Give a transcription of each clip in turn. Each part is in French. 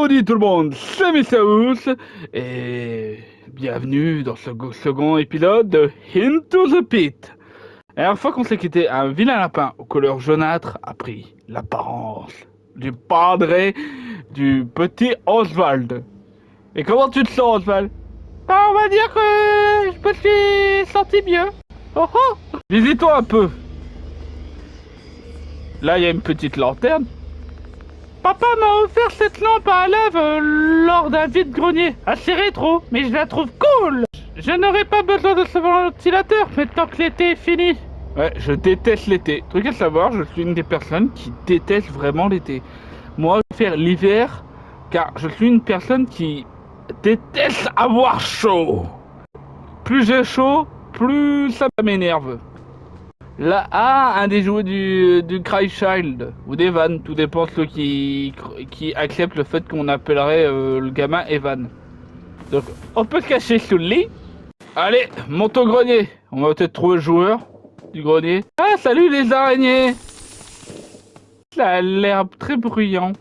Howdy tout le monde, c'est Missaous et bienvenue dans ce second épisode de Into the Pit. La dernière fois qu'on s'est quitté, un vilain lapin aux couleurs jaunâtres a pris l'apparence du padre du petit Oswald. Et comment tu te sens, Oswald? Bah, on va dire que je me suis senti mieux. Oh oh. Visite-toi un peu. Là, il y a une petite lanterne. Papa m'a offert cette lampe à lave lors d'un vide-grenier. Assez rétro, mais je la trouve cool. Je n'aurai pas besoin de ce ventilateur maintenant que l'été est fini. Ouais, je déteste l'été. Truc à savoir, je suis une des personnes qui déteste vraiment l'été. Moi, je préfère l'hiver, car je suis une personne qui déteste avoir chaud. Plus j'ai chaud, plus ça m'énerve. Là, un des jouets du Cry Child, ou d'Evan, tout dépend de ceux qui acceptent le fait qu'on appellerait le gamin Evan. Donc, on peut se cacher sous le lit. Allez, monte au grenier. On va peut-être trouver le joueur du grenier. Ah, salut les araignées. Ça a l'air très bruyant.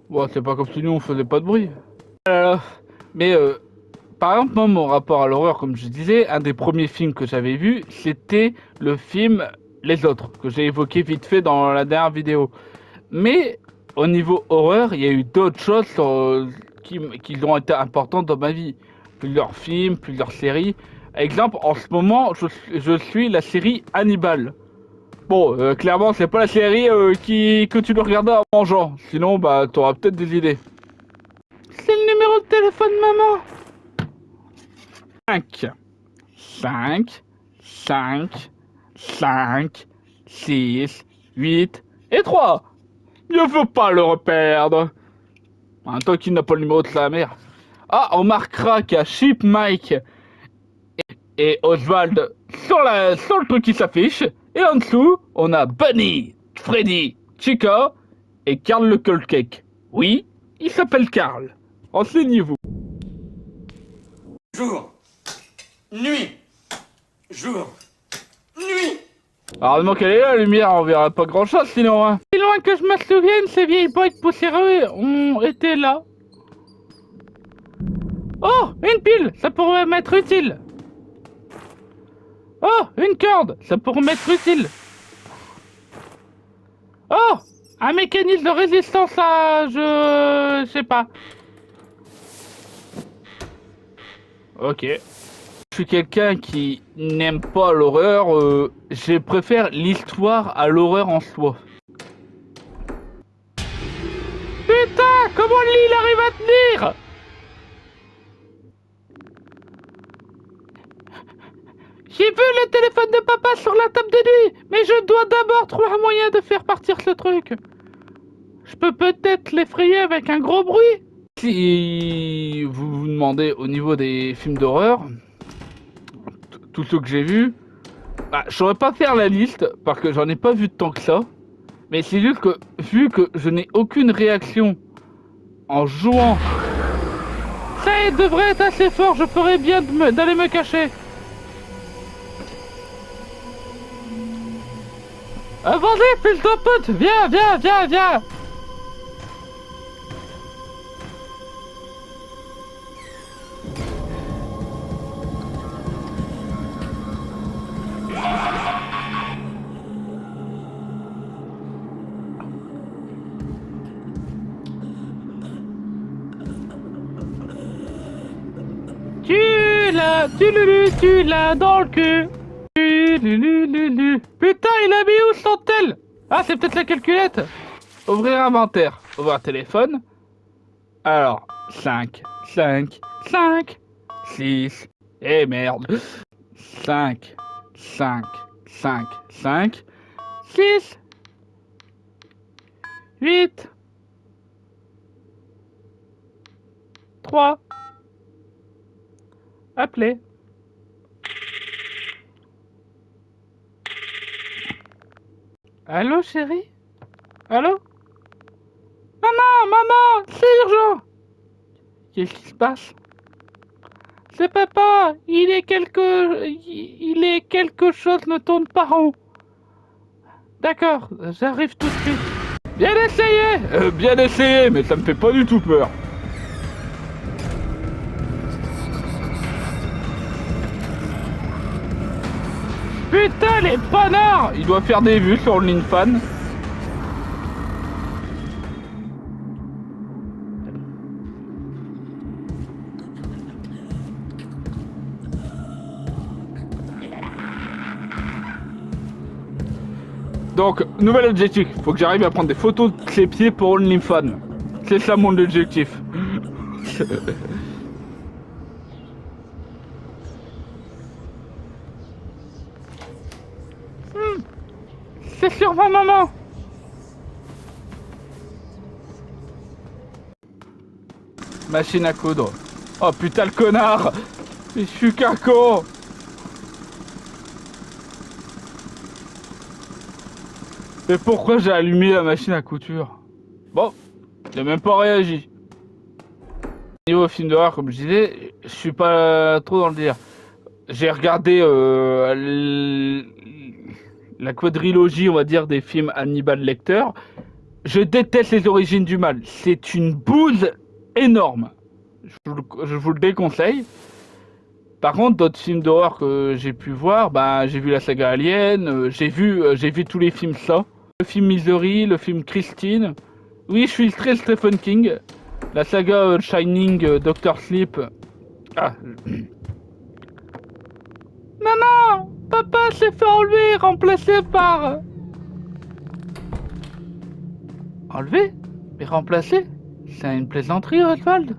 Bon, c'est pas comme si nous on faisait pas de bruit. Mais par exemple, moi, mon rapport à l'horreur, comme je disais, un des premiers films que j'avais vu, c'était le film Les Autres, que j'ai évoqué vite fait dans la dernière vidéo. Mais au niveau horreur, il y a eu d'autres choses qui ont été importantes dans ma vie. Plusieurs films, plusieurs séries. Exemple, en ce moment, je suis la série Hannibal. Bon, clairement, c'est pas la série que tu dois regarder en mangeant. Sinon, bah, t'auras peut-être des idées. C'est le numéro de téléphone, maman. 5, 5, 5, 5, 6, 8 et 3. Il ne faut pas le reperdre. En même temps qu'il n'a pas le numéro de sa mère. Ah, on marquera qu'il y a Chip, Mike et Oswald sur le truc qui s'affiche. Et en dessous, on a Bunny, Freddy, Chica et Carl le Cupcake. Oui, il s'appelle Carl. Renseignez-vous. Jour, nuit, jour, nuit. Heureusement qu'elle est là, la lumière, on verra pas grand chose sinon. Hein. Si loin que je me souvienne, ces vieilles boîtes poussiéreuses ont été là. Oh, une pile, ça pourrait m'être utile. Oh, une corde, ça pourrait m'être utile. Oh, un mécanisme de résistance à... je sais pas. Ok. Je suis quelqu'un qui n'aime pas l'horreur, je préfère l'histoire à l'horreur en soi. Putain, comment le lit il arrive à tenir? J'ai vu le téléphone de papa sur la table de nuit, mais je dois d'abord trouver un moyen de faire partir ce truc. Je peux peut-être l'effrayer avec un gros bruit. Si vous vous demandez au niveau des films d'horreur, tous ceux que j'ai vus, bah, je saurais pas faire la liste parce que j'en ai pas vu tant que ça. Mais c'est juste que vu que je n'ai aucune réaction en jouant, ça devrait être assez fort. Je ferais bien d'aller me cacher. Vas-y, fils de pute, viens, viens, viens, viens. Tu l'as dans le cul. Putain, il a mis où son tel? Ah, c'est peut-être la calculette. Ouvrir inventaire. Ouvrir téléphone. Alors, 5, 5, 5, 6. Eh merde. 5, 5, 5, 5, 6, 8, 3. Appeler. Allô, chérie? Allô? Maman, maman, c'est urgent! Qu'est-ce qui se passe? C'est papa, il est quelque chose ne tourne pas rond. D'accord, j'arrive tout de suite. Bien essayé, mais ça me fait pas du tout peur. Putain, les panards! Il doit faire des vues sur OnlyFans. Donc, nouvel objectif, faut que j'arrive à prendre des photos de ses pieds pour OnlyFans. C'est ça mon objectif. C'est sûrement maman. Machine à coudre. Oh putain le connard. Je suis qu'un con. Mais pourquoi j'ai allumé la machine à couture? Bon, il a même pas réagi. Niveau film d'horreur, comme je disais, je suis pas trop dans le délire. J'ai regardé la quadrilogie, on va dire, des films Hannibal Lecter. Je déteste les origines du mal. C'est une bouse énorme. Je vous le déconseille. Par contre, d'autres films d'horreur que j'ai pu voir, bah, j'ai vu la saga Alien, j'ai vu tous les films ça. Le film Misery, le film Christine. Oui, je suis très Stephen King. La saga Shining, Doctor Sleep. Ah. Maman, papa s'est fait enlever, remplacé par... Enlevé? Mais remplacé? C'est une plaisanterie, Oswald.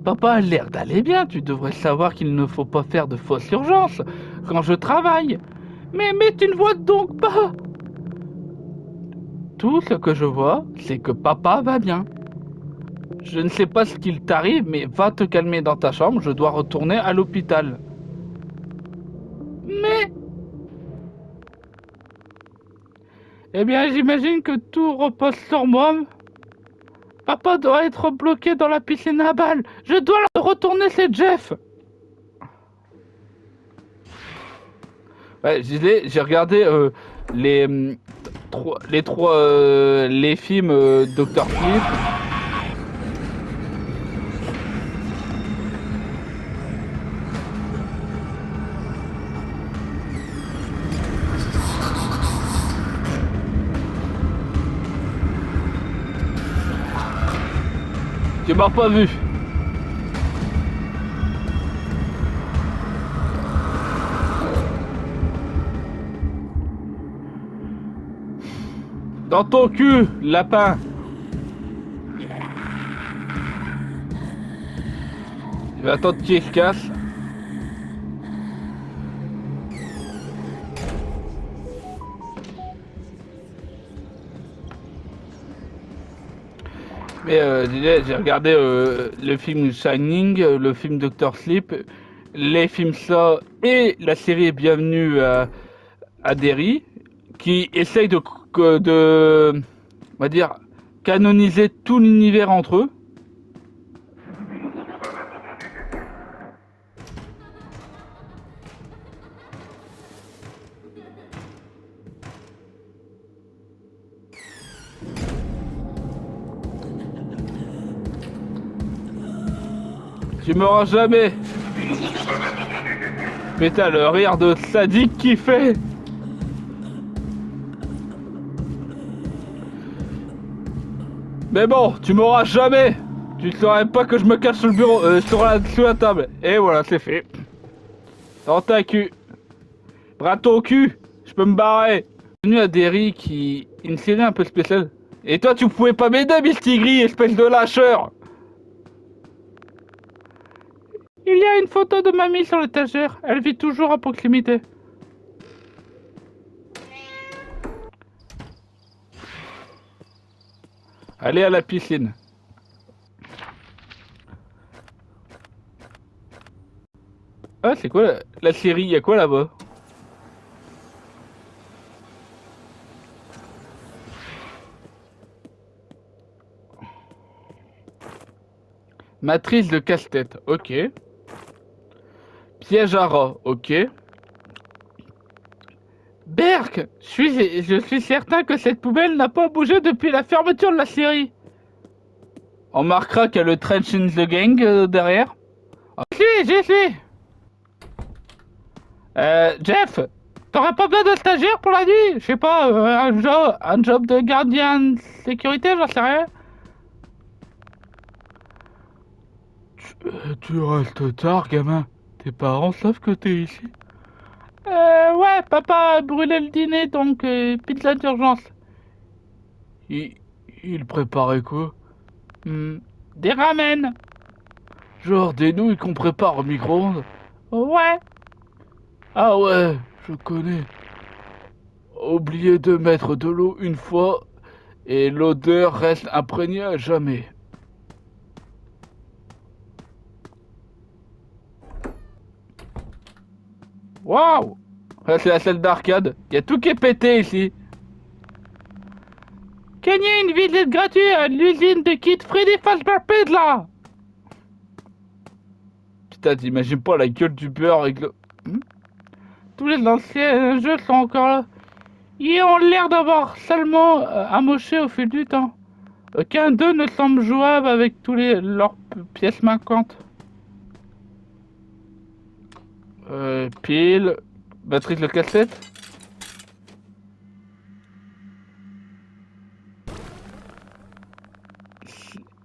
Papa a l'air d'aller bien, tu devrais savoir qu'il ne faut pas faire de fausses urgences quand je travaille. Mais tu ne vois donc pas. Tout ce que je vois, c'est que papa va bien. Je ne sais pas ce qu'il t'arrive, mais va te calmer dans ta chambre, je dois retourner à l'hôpital. Mais... Eh bien, j'imagine que tout repose sur moi. Papa doit être bloqué dans la piscine à balles. Je dois retourner, c'est Jeff. Ouais, j'ai regardé les films Dr. Sleep. Tu m'as pas vu. Dans ton cul, lapin. Je vais attendre qu'il se casse. Mais j'ai regardé le film Shining, le film Doctor Sleep, les films ça et la série Bienvenue à Derry, qui essaye de on va dire, canoniser tout l'univers entre eux. Tu m'auras jamais. Putain, le rire de sadique qu'il fait. Mais bon, tu m'auras jamais. Tu ne saurais pas que je me cache sur le bureau, sous la table. Et voilà, c'est fait. Dans ta cul. Brato au cul. Je peux me barrer. Bienvenue à Derry, qui une série un peu spéciale. Et toi, tu pouvais pas m'aider, Mistigri, espèce de lâcheur. Il y a une photo de mamie sur l'étagère. Elle vit toujours à proximité. Allez à la piscine. Ah, c'est quoi la série? Y'a quoi là-bas? Matrice de casse-tête, ok. Piège à rat, ok. Berk, remarque, je suis certain que cette poubelle n'a pas bougé depuis la fermeture de la série. On remarquera qu'il y a le Trench in the Gang derrière. J'y suis. Jeff, t'aurais pas besoin de stagiaire pour la nuit? Je sais pas, un job de gardien de sécurité, j'en sais rien. Tu restes tard, gamin. Tes parents savent que t'es ici? Ouais, papa a brûlé le dîner, donc pizza d'urgence. Il, il préparait quoi? Des ramen. Genre des nouilles qu'on prépare au micro-ondes? Ouais. Ah ouais, je connais. Oubliez de mettre de l'eau une fois et l'odeur reste imprégnée à jamais. Waouh! C'est la salle d'arcade. Il y a tout qui est pété ici. Gagnez une visite gratuite à l'usine de kit Freddy Fazbear là. Putain, t'imagines pas la gueule du beurre avec le... Tous les anciens jeux sont encore là. Ils ont l'air d'avoir seulement amoché au fil du temps. Aucun d'eux ne semble jouable avec leurs pièces manquantes. Pile... Batterie de cassette.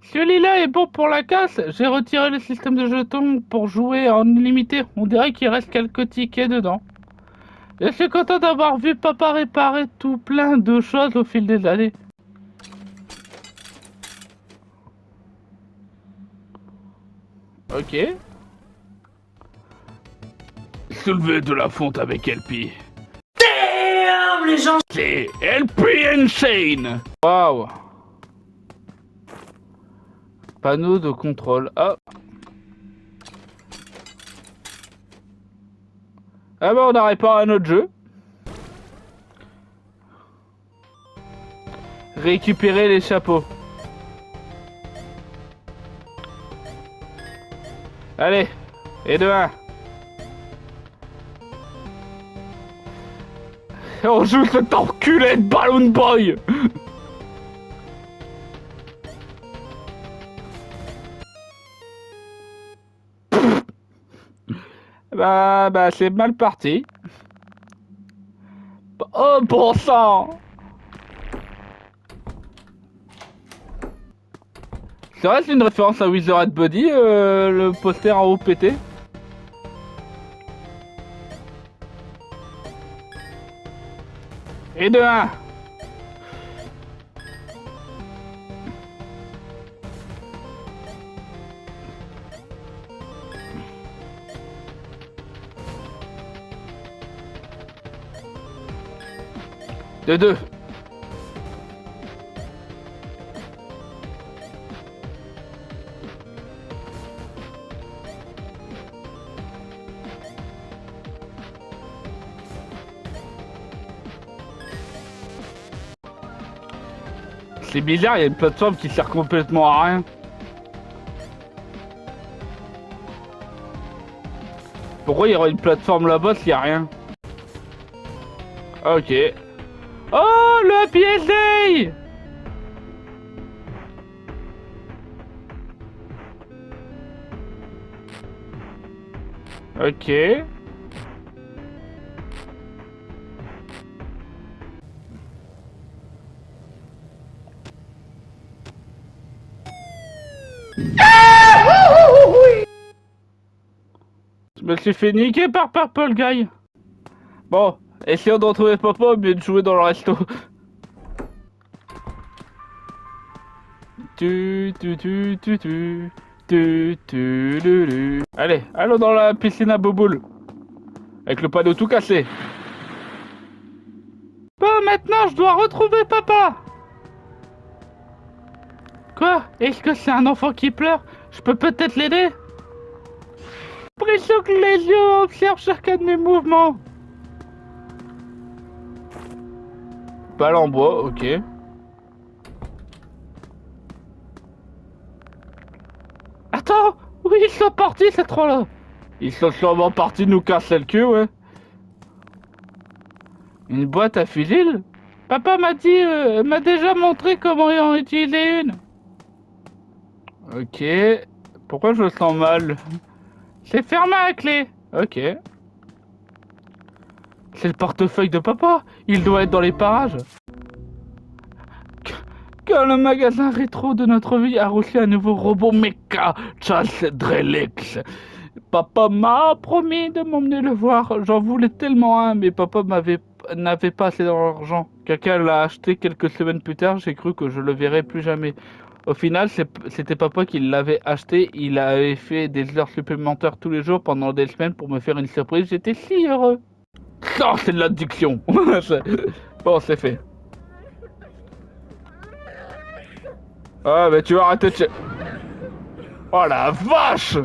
Celui-là est bon pour la casse. J'ai retiré le système de jetons pour jouer en illimité. On dirait qu'il reste quelques tickets dedans. Je suis content d'avoir vu papa réparer tout plein de choses au fil des années. Ok. Soulever de la fonte avec LP. Damn, les gens. C'est LP Insane. Waouh. Panneau de contrôle. Ah. Ah bah on a réparé un autre jeu. Récupérer les chapeaux. Allez. Et de 1. On joue cet enculé de Balloon Boy. Bah c'est mal parti. Oh bon sang. C'est vrai, c'est une référence à Wither at Body, le poster en haut pété. Et de 1. De 2. C'est bizarre, il y a une plateforme qui sert complètement à rien. Pourquoi il y aurait une plateforme là-bas s'il n'y a rien? Ok. Oh, le PSA! Ok. Je me suis fait niquer par Purple Guy. Bon, essayons de retrouver papa au lieu de jouer dans le resto. Allez, allons dans la piscine à Bouboule. Avec le panneau tout cassé. Bon, maintenant je dois retrouver papa. Quoi? Est-ce que c'est un enfant qui pleure? Je peux peut-être l'aider? Pression que les yeux observent chacun de mes mouvements. Balle en bois, ok. Attends! Oui, ils sont partis ces trois-là! Ils sont sûrement partis nous casser le cul, ouais. Une boîte à fusibles? Papa m'a déjà montré comment en utiliser une. Ok. Pourquoi je le sens mal? C'est fermé à la clé. Ok. C'est le portefeuille de papa. Il doit être dans les parages. Quand le magasin rétro de notre vie a reçu un nouveau robot mecha, Charles Drelix. Papa m'a promis de m'emmener le voir. J'en voulais tellement un, mais papa n'avait pas assez d'argent. Quelqu'un l'a acheté quelques semaines plus tard. J'ai cru que je le verrais plus jamais. Au final, c'était papa qui l'avait acheté. Il avait fait des heures supplémentaires tous les jours pendant des semaines pour me faire une surprise. J'étais si heureux. Ça, c'est de l'addiction. Bon, c'est fait. Ah, mais tu vas arrêter de... Oh la vache!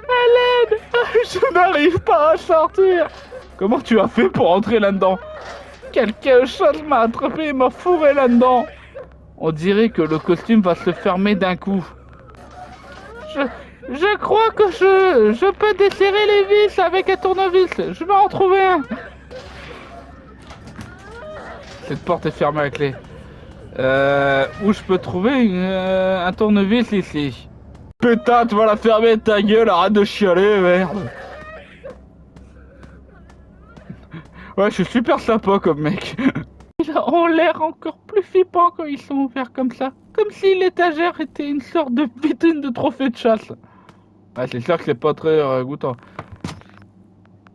Hélène! Je n'arrive pas à sortir! Comment tu as fait pour entrer là-dedans? Quelque chose m'a attrapé et m'a fourré là-dedans! On dirait que le costume va se fermer d'un coup. Je crois que je peux desserrer les vis avec un tournevis. Je vais en trouver un. Cette porte est fermée à la clé. Où je peux trouver un tournevis ici? Putain, tu vas la fermer ta gueule, arrête de chialer, merde. Ouais, je suis super sympa comme mec. Ils ont l'air encore plus flippants quand ils sont ouverts comme ça. Comme si l'étagère était une sorte de vitrine de trophée de chasse. Ouais, c'est sûr que c'est pas très goûtant.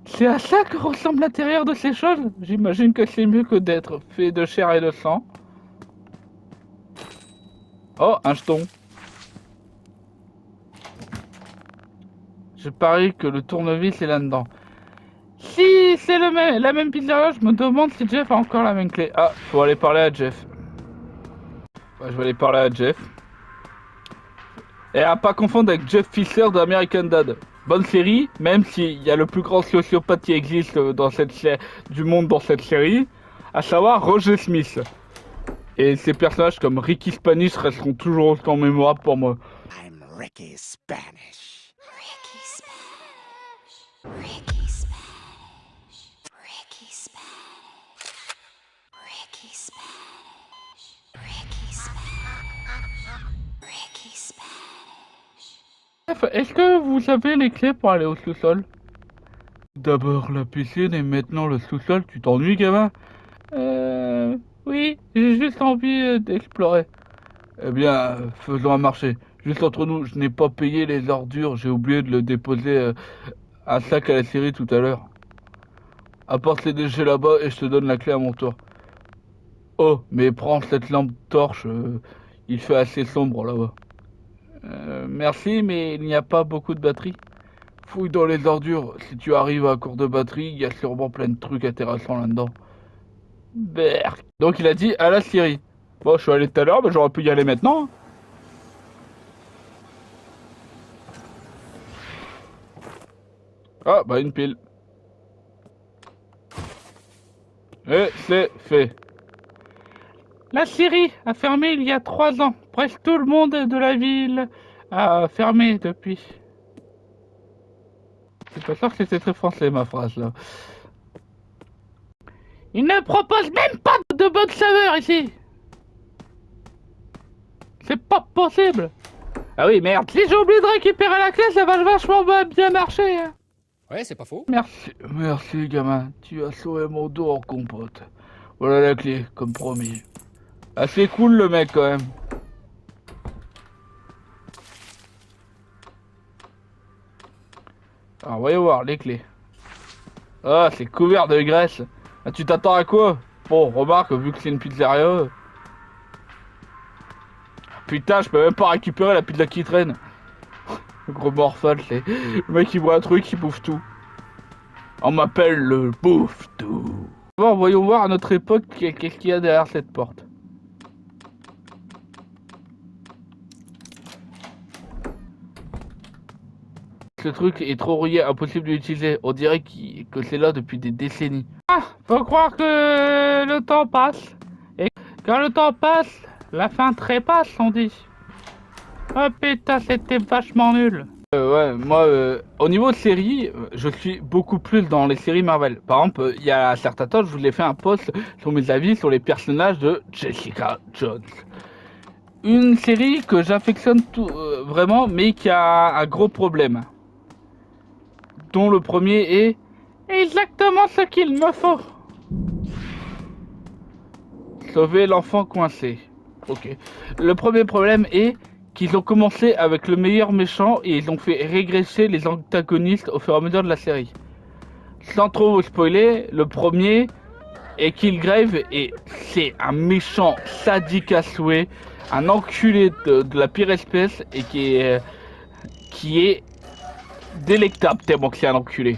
C'est à ça que ressemble l'intérieur de ces choses. J'imagine que c'est mieux que d'être fait de chair et de sang. Oh, un jeton. Je parie que le tournevis est là-dedans. Si c'est la même pizzeria, je me demande si Jeff a encore la même clé. Ah, faut aller parler à Jeff. Ouais, je vais aller parler à Jeff. Et à pas confondre avec Jeff Fisher de American Dad. Bonne série, même s'il y a le plus grand sociopathe qui existe dans du monde dans cette série, à savoir Roger Smith. Et ces personnages comme Ricky Spanish resteront toujours autant mémorables pour moi. I'm Ricky Spanish. Ricky Spanish. Ricky Spanish. Ricky Spanish. Ricky Spanish. Ricky Spanish. Ricky Spanish. Est-ce que vous avez les clés pour aller au sous-sol? D'abord la piscine et maintenant le sous-sol, tu t'ennuies, gamin? Oui, j'ai juste envie d'explorer. Eh bien, faisons un marché. Juste entre nous, je n'ai pas payé les ordures, j'ai oublié de le déposer un sac à la série tout à l'heure. Apporte les déchets là-bas et je te donne la clé à mon tour. Oh, mais prends cette lampe torche, il fait assez sombre là-bas. Merci, mais il n'y a pas beaucoup de batterie. Fouille dans les ordures, si tu arrives à court de batterie, il y a sûrement plein de trucs intéressants là-dedans. Berk. Donc il a dit à la Syrie. Bon, je suis allé tout à l'heure, mais j'aurais pu y aller maintenant. Ah, bah une pile. Et c'est fait. La Syrie a fermé il y a 3 ans. Presque tout le monde de la ville a fermé depuis. C'est pas sûr que c'était très français ma phrase là. Il ne propose même pas de bonne saveur ici. C'est pas possible. Ah oui, merde. Si j'ai oublié de récupérer la clé, ça va vachement bien marcher. Hein. Ouais, c'est pas faux. Merci, gamin. Tu as sauvé mon dos en compote. Voilà la clé, comme promis. Assez cool le mec quand même. Alors voyons voir les clés. Ah, c'est couvert de graisse. Ah, tu t'attends à quoi? Bon, remarque, vu que c'est une pizzeria. Putain, je peux même pas récupérer la pizza qui traîne. Le gros morphal, c'est... Le mec il voit un truc, il bouffe tout. On m'appelle le bouffe tout. Bon, voyons voir à notre époque qu'est-ce qu'il y a derrière cette porte. Ce truc est trop rouillé, impossible d'utiliser. On dirait que c'est là depuis des décennies. Ah, faut croire que le temps passe. Et quand le temps passe, la fin trépasse, on dit. Oh putain, c'était vachement nul. Ouais, moi, au niveau de séries, je suis beaucoup plus dans les séries Marvel. Par exemple, il y a un certain temps, je vous ai fait un post sur mes avis sur les personnages de Jessica Jones. Une série que j'affectionne vraiment, mais qui a un gros problème. Dont le premier est exactement ce qu'il me faut. Sauver l'enfant coincé. Ok. Le premier problème est qu'ils ont commencé avec le meilleur méchant et ils ont fait régresser les antagonistes au fur et à mesure de la série. Sans trop vous spoiler, le premier est Killgrave et c'est un méchant sadique à souhait, un enculé de la pire espèce et qui est délectable tellement que c'est un enculé.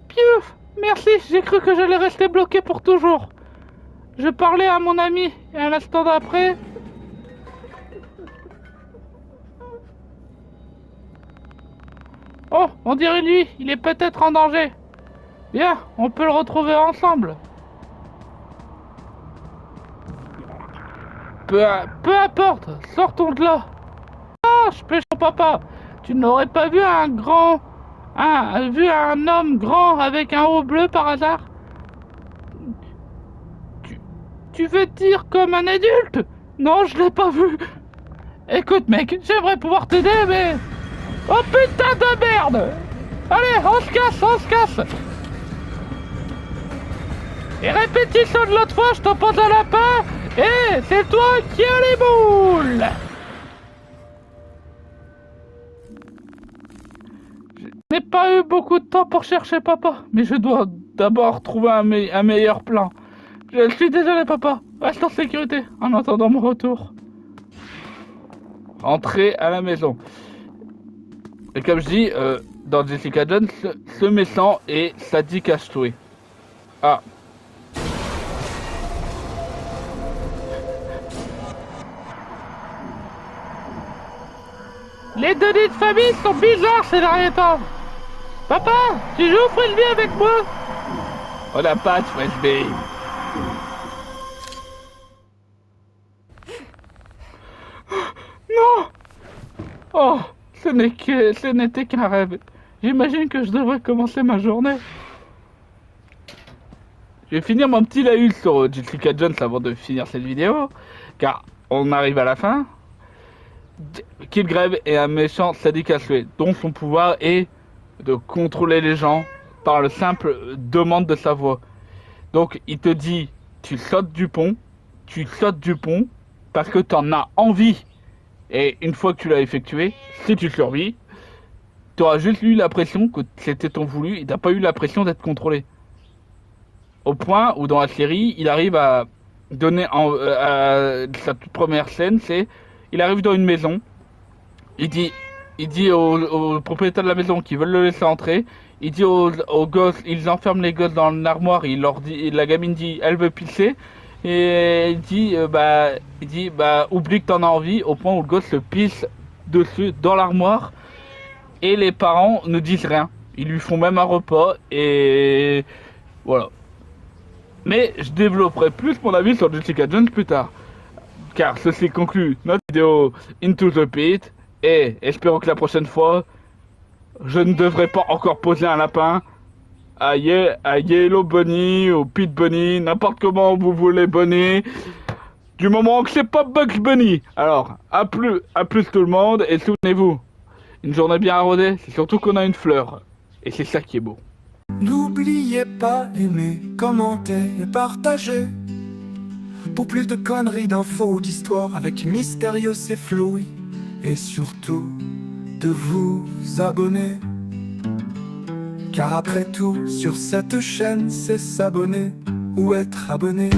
Piouf, merci, j'ai cru que j'allais rester bloqué pour toujours. Je parlais à mon ami et à l'instant d'après... Oh, on dirait lui, il est peut-être en danger. Bien, on peut le retrouver ensemble. Peu importe, sortons de là. Ah, je pêche ton papa. Tu n'aurais pas vu un homme grand avec un haut bleu par hasard? Tu veux dire comme un adulte? Non, je l'ai pas vu. Écoute mec, j'aimerais pouvoir t'aider mais... Oh putain de merde! Allez, on se casse, on se casse! Et répétition de l'autre fois, je te pose un lapin et c'est toi qui as les boules! Je n'ai pas eu beaucoup de temps pour chercher papa, mais je dois d'abord trouver un meilleur plan. Je suis désolé papa, reste en sécurité en attendant mon retour. Entrez à la maison. Et comme je dis, dans Jessica Jones, ce méchant est sadique à souhait. Ah. Les données de famille sont bizarres ces derniers temps. Papa, tu joues au frisbee avec moi? On n'a pas de frisbee. Non. Oh, ce n'était qu'un rêve. J'imagine que je devrais commencer ma journée. Je vais finir mon petit laïus sur Jessica Jones avant de finir cette vidéo, car on arrive à la fin. Killgrave est un méchant sadique à souhait, dont son pouvoir est de contrôler les gens par le simple demande de sa voix. Donc il te dit, tu sautes du pont parce que tu en as envie. Et une fois que tu l'as effectué, si tu survis, tu auras juste eu l'impression que c'était ton voulu et t'as pas eu l'impression d'être contrôlé. Au point où dans la série, il arrive à donner sa toute première scène, c'est il arrive dans une maison, il dit aux propriétaires de la maison qui veulent le laisser entrer, il dit aux gosses, ils enferment les gosses dans l'armoire, la gamine dit elle veut pisser. Et il dit oublie que t'en as envie, au point où le gosse se pisse dessus dans l'armoire et les parents ne disent rien. Ils lui font même un repas et voilà. Mais je développerai plus mon avis sur Jessica Jones plus tard. Car ceci conclut notre vidéo Into the Pit et espérons que la prochaine fois je ne devrai pas encore poser un lapin à Yellow Bunny ou Pete Bunny, n'importe comment vous voulez Bunny, du moment que c'est pas Bugs Bunny. Alors, à plus tout le monde, et souvenez-vous, une journée bien arrosée, c'est surtout qu'on a une fleur, et c'est ça qui est beau. N'oubliez pas aimer, commenter et partager. Pour plus de conneries, d'infos ou d'histoires avec Mystérieux et Floui. Et surtout, de vous abonner. Car après tout, sur cette chaîne, c'est s'abonner ou être abonné.